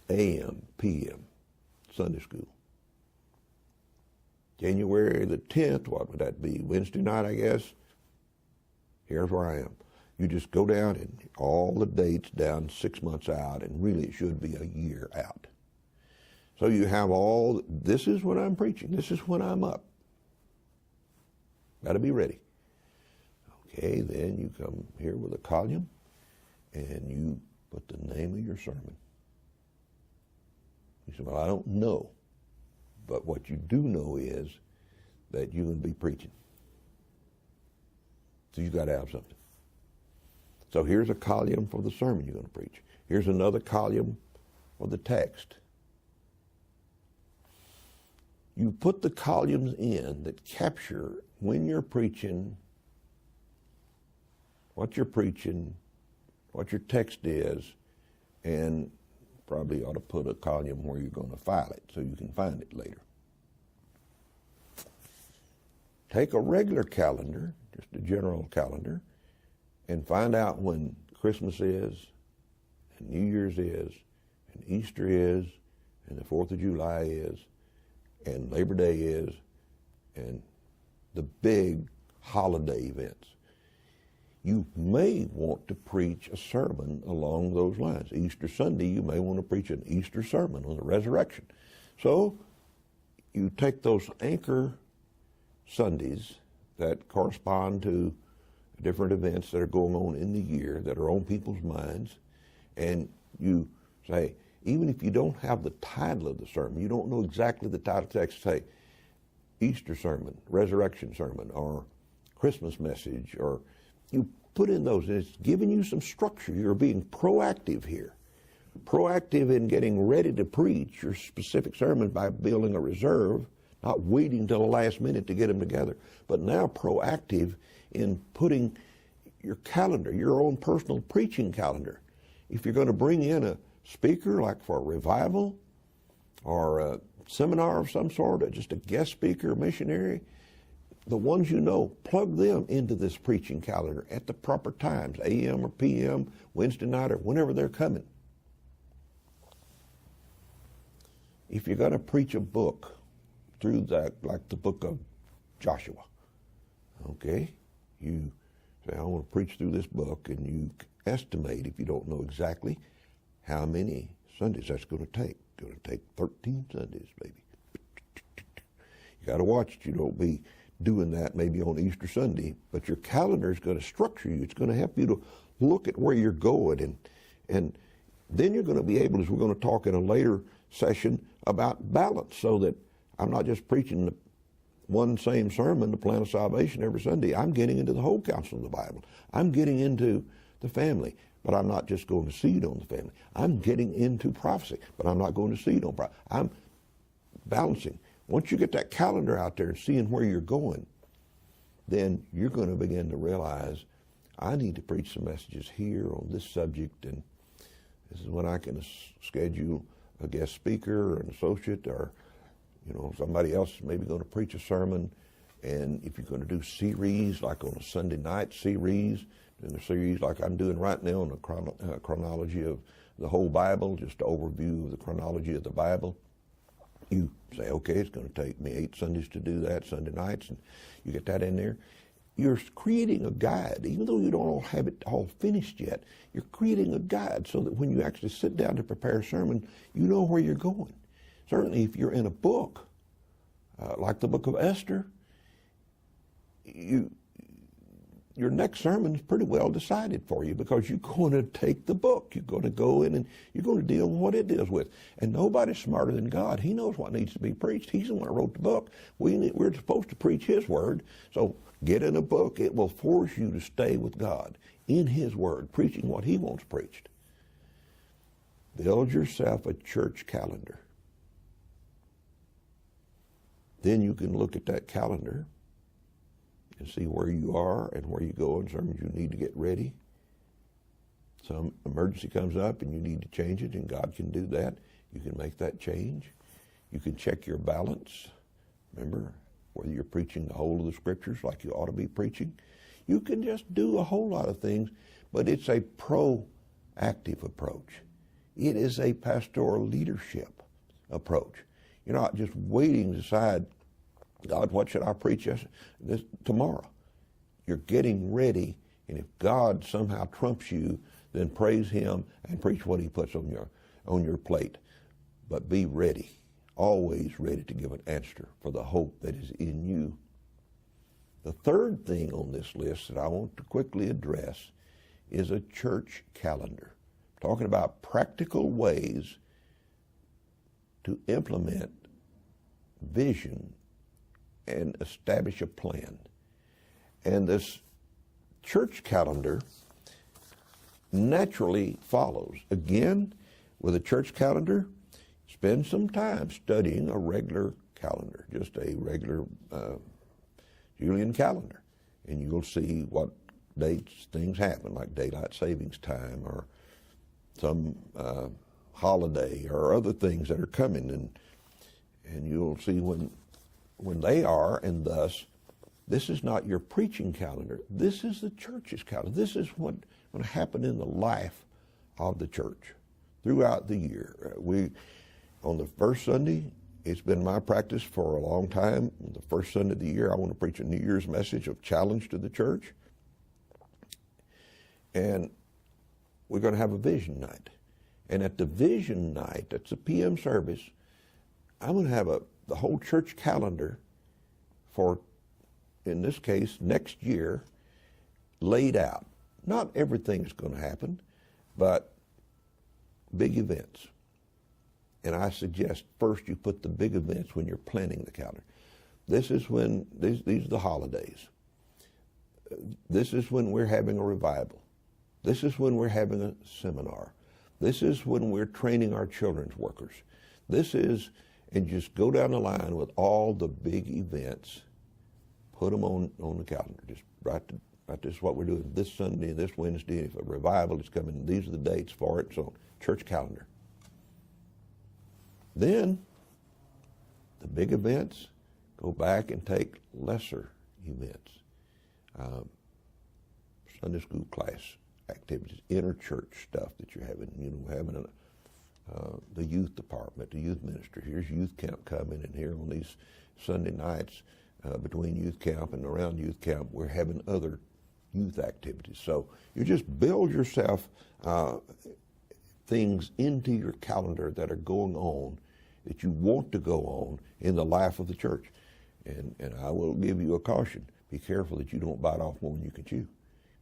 Speaker 1: a.m., p.m., Sunday school. January the 10th, what would that be? Wednesday night, I guess. Here's where I am. You just go down and all the dates down 6 months out, and really it should be a year out. So you have this is when I'm preaching. This is when I'm up. Got to be ready. Okay, then you come here with a column, and you put the name of your sermon. You say, well, I don't know. But what you do know is that you're going to be preaching. So you've got to have something. So here's a column for the sermon you're going to preach. Here's another column for the text. You put the columns in that capture when you're preaching, what you're preaching, what your text is, and probably ought to put a column where you're going to file it so you can find it later. Take a regular calendar, just a general calendar, and find out when Christmas is, and New Year's is, and Easter is, and the 4th of July is, and Labor Day is, and the big holiday events. You may want to preach a sermon along those lines. Easter Sunday, you may want to preach an Easter sermon on the resurrection. So you take those anchor Sundays that correspond to different events that are going on in the year that are on people's minds, and you say, even if you don't have the title of the sermon, you don't know exactly the title text, say Easter sermon, resurrection sermon, or Christmas message, or you put in those, and it's giving you some structure. You're being proactive here. Proactive in getting ready to preach your specific sermon by building a reserve, not waiting till the last minute to get them together, but now proactive in putting your calendar, your own personal preaching calendar. If you're going to bring in a speaker, like for a revival, or a seminar of some sort, or just a guest speaker, missionary, the ones you know, plug them into this preaching calendar at the proper times, a.m. or p.m., Wednesday night, or whenever they're coming. If you're going to preach a book through that, like the book of Joshua, okay, you say, I want to preach through this book, and you estimate, if you don't know exactly, how many Sundays that's going to take. It's going to take 13 Sundays, baby. You got to watch it. You don't be doing that maybe on Easter Sunday, but your calendar is going to structure you. It's going to help you to look at where you're going, and then you're going to be able, as we're going to talk in a later session, about balance, so that I'm not just preaching the one same sermon, the plan of salvation, every Sunday. I'm getting into the whole counsel of the Bible. I'm getting into the family, but I'm not just going to seed on the family. I'm getting into prophecy, but I'm not going to seed on prophecy. I'm balancing. Once you get that calendar out there and seeing where you're going, then you're going to begin to realize, I need to preach some messages here on this subject, and this is when I can schedule a guest speaker or an associate, or somebody else is maybe going to preach a sermon. And if you're going to do series, like on a Sunday night series, and a series like I'm doing right now on the chronology of the whole Bible, just an overview of the chronology of the Bible, you say, okay, it's going to take me 8 Sundays to do that, Sunday nights, and you get that in there. You're creating a guide. Even though you don't all have it all finished yet, you're creating a guide so that when you actually sit down to prepare a sermon, you know where you're going. Certainly if you're in a book, like the book of Esther, your next sermon is pretty well decided for you, because you're going to take the book. You're going to go in and you're going to deal with what it deals with. And nobody's smarter than God. He knows what needs to be preached. He's the one who wrote the book. We're supposed to preach His Word. So get in a book. It will force you to stay with God in His Word, preaching what He wants preached. Build yourself a church calendar. Then you can look at that calendar and see where you are and where you go in sermons you need to get ready. Some emergency comes up and you need to change it, and God can do that. You can make that change. You can check your balance. Remember, whether you're preaching the whole of the Scriptures like you ought to be preaching. You can just do a whole lot of things, but it's a proactive approach. It is a pastoral leadership approach. You're not just waiting to decide, God, what should I preach tomorrow? You're getting ready, and if God somehow trumps you, then praise Him and preach what He puts on your plate. But be ready, always ready to give an answer for the hope that is in you. The third thing on this list that I want to quickly address is a church calendar. I'm talking about practical ways to implement vision and establish a plan. And this church calendar naturally follows. Again, with a church calendar, spend some time studying a regular calendar, just a regular Julian calendar, and you'll see what dates things happen, like daylight savings time or some holiday or other things that are coming, and you'll see when they are, and thus, this is not your preaching calendar. This is the church's calendar. This is what going to happen in the life of the church throughout the year. On the first Sunday, it's been my practice for a long time. The first Sunday of the year, I want to preach a New Year's message of challenge to the church. And we're going to have a vision night. And at the vision night, that's a PM service, I'm going to have the whole church calendar for, in this case, next year, laid out. Not everything's going to happen, but big events. And I suggest first you put the big events when you're planning the calendar. This is when, these are the holidays. This is when we're having a revival. This is when we're having a seminar. This is when we're training our children's workers. This is, and just go down the line with all the big events. Put them on the calendar. Just write this is what we're doing this Sunday, this Wednesday. If a revival is coming, these are the dates for it. So church calendar. Then the big events, go back and take lesser events. Sunday school class activities, inter-church stuff that you're having. Having the youth department, the youth ministry. Here's youth camp coming, and here on these Sunday nights between youth camp and around youth camp, we're having other youth activities. So you just build yourself things into your calendar that are going on, that you want to go on in the life of the church. And I will give you a caution. Be careful that you don't bite off more than you can chew.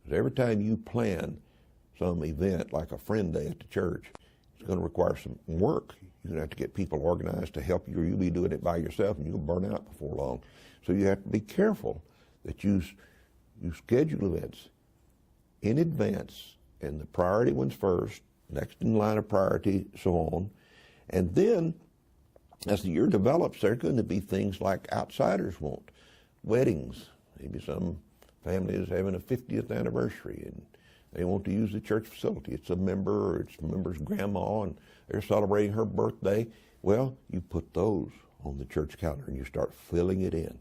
Speaker 1: Because every time you plan some event like a friend day at the church, it's going to require some work. You're going to have to get people organized to help you, or you'll be doing it by yourself and you'll burn out before long. So you have to be careful that you schedule events in advance, and the priority ones first, next in line of priority, so on. And then, as the year develops, there are going to be things like outsiders want. Weddings. Maybe some family is having a 50th anniversary and they want to use the church facility. It's a member, or it's a member's grandma, and they're celebrating her birthday. Well, you put those on the church calendar and you start filling it in.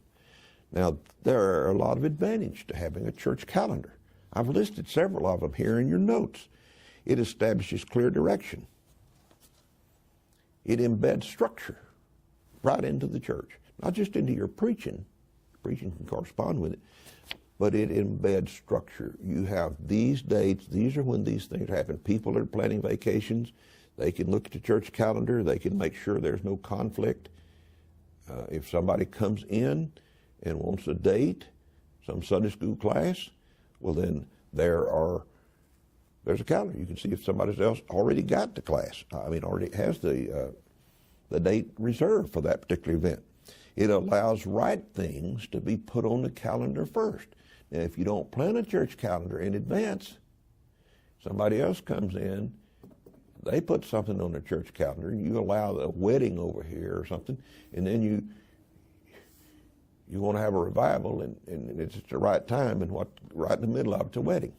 Speaker 1: Now, there are a lot of advantages to having a church calendar. I've listed several of them here in your notes. It establishes clear direction. It embeds structure right into the church, not just into your preaching. Preaching can correspond with it, but it embeds structure. You have these dates. These are when these things happen. People are planning vacations. They can look at the church calendar. They can make sure there's no conflict. If somebody comes in and wants a date, some Sunday school class, well then there's a calendar. You can see if somebody else already got the class. Already has the date reserved for that particular event. It allows right things to be put on the calendar first. Now, if you don't plan a church calendar in advance, somebody else comes in, they put something on their church calendar, you allow a wedding over here or something, and then you want to have a revival, and it's at the right time, and right in the middle of it's a wedding.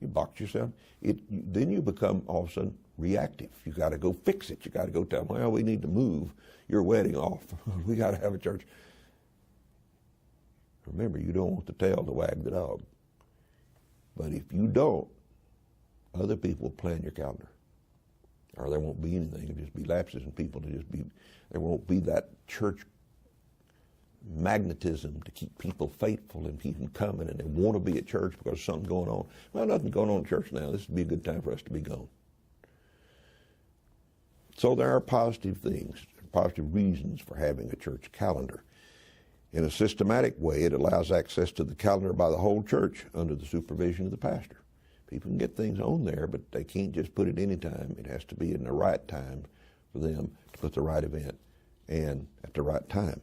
Speaker 1: You box yourself. Then you become all of a sudden reactive. You got to go fix it. You got to go tell them, well, we need to move your wedding off. We got to have a church. Remember, you don't want the tail to wag the dog. But if you don't, other people will plan your calendar. Or there won't be anything. It'll just be lapses and people to just be, there won't be that church magnetism to keep people faithful and keep them coming, and they want to be at church because something's going on. Well, nothing's going on in church now. This would be a good time for us to be gone. So there are positive things, positive reasons for having a church calendar. In a systematic way, it allows access to the calendar by the whole church under the supervision of the pastor. People can get things on there, but they can't just put it any time. It has to be in the right time for them to put the right event and at the right time.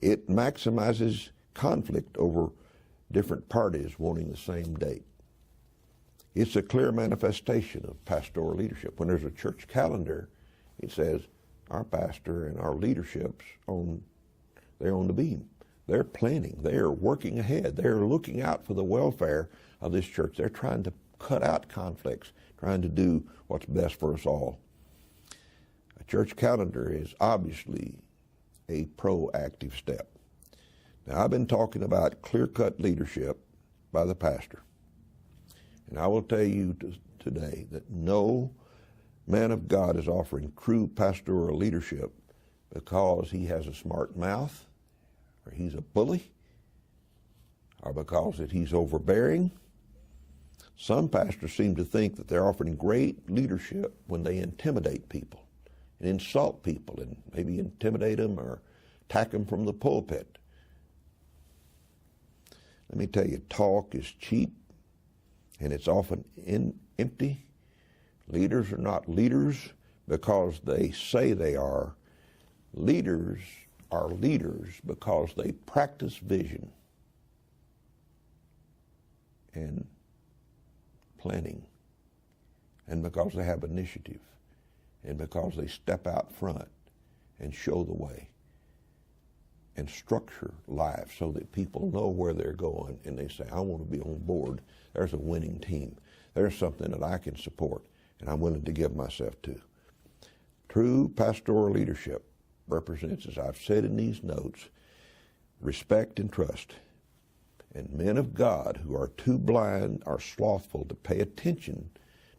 Speaker 1: It maximizes conflict over different parties wanting the same date. It's a clear manifestation of pastoral leadership. When there's a church calendar, it says our pastor and our leadership's they're on the beam. They're planning. They're working ahead. They're looking out for the welfare of this church. They're trying to cut out conflicts, trying to do what's best for us all. A church calendar is obviously a proactive step. Now, I've been talking about clear-cut leadership by the pastor. And I will tell you today that no man of God is offering true pastoral leadership because he has a smart mouth, or he's a bully, or because that he's overbearing. Some pastors seem to think that they're offering great leadership when they intimidate people and insult people and maybe intimidate them or attack them from the pulpit. Let me tell you, talk is cheap and it's often empty. Leaders are not leaders because they say they are. Leaders are leaders because they practice vision and planning, and because they have initiative, and because they step out front and show the way and structure life so that people know where they're going and they say, I want to be on board. There's a winning team. There's something that I can support and I'm willing to give myself to. True pastoral leadership represents, as I've said in these notes, respect and trust. And men of God who are too blind or slothful to pay attention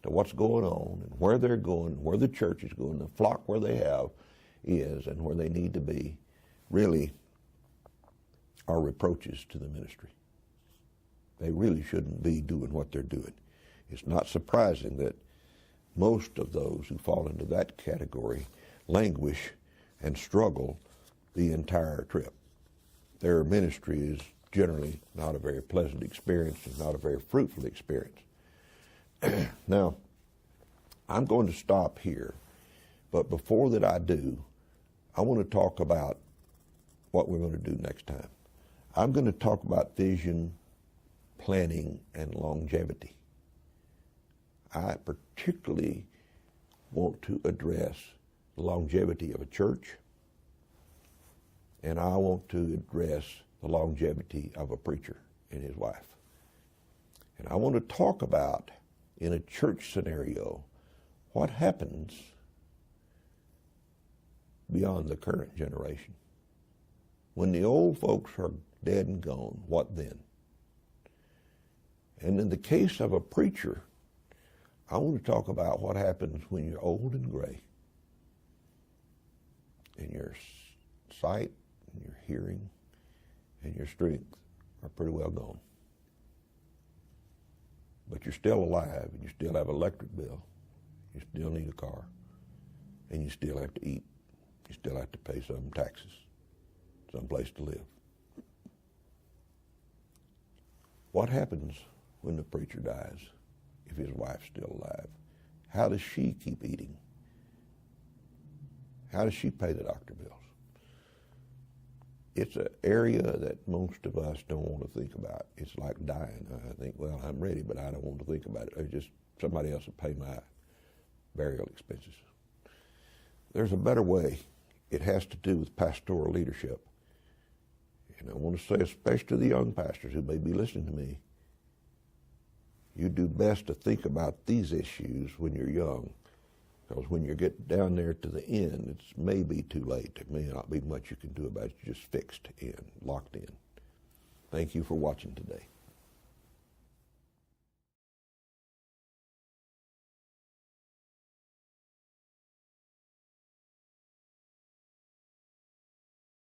Speaker 1: to what's going on and where they're going, where the church is going, the flock where they have is and where they need to be, really are reproaches to the ministry. They really shouldn't be doing what they're doing. It's not surprising that most of those who fall into that category languish and struggle the entire trip. Their ministry is generally not a very pleasant experience and not a very fruitful experience. Now, I'm going to stop here, but before that I do, I want to talk about what we're going to do next time. I'm going to talk about vision, planning, and longevity. I particularly want to address the longevity of a church, and I want to address the longevity of a preacher and his wife. And I want to talk about, in a church scenario, what happens beyond the current generation. When the old folks are dead and gone, what then? And in the case of a preacher, I want to talk about what happens when you're old and gray and your sight and your hearing and your strength are pretty well gone. But you're still alive and you still have an electric bill You still need a car. And you still have to eat. You still have to pay some taxes, some place to live. What happens when the preacher dies if his wife's still alive? How does she keep eating? How does she pay the doctor bills? It's an area that most of us don't want to think about. It's like dying. I think, well, I'm ready, but I don't want to think about it. It's just somebody else will pay my burial expenses. There's a better way. It has to do with pastoral leadership. And I want to say, especially to the young pastors who may be listening to me, you do best to think about these issues when you're young. Because when you get down there to the end, it's maybe too late. There may not be much you can do about it. You're just fixed in, locked in. Thank you for watching today.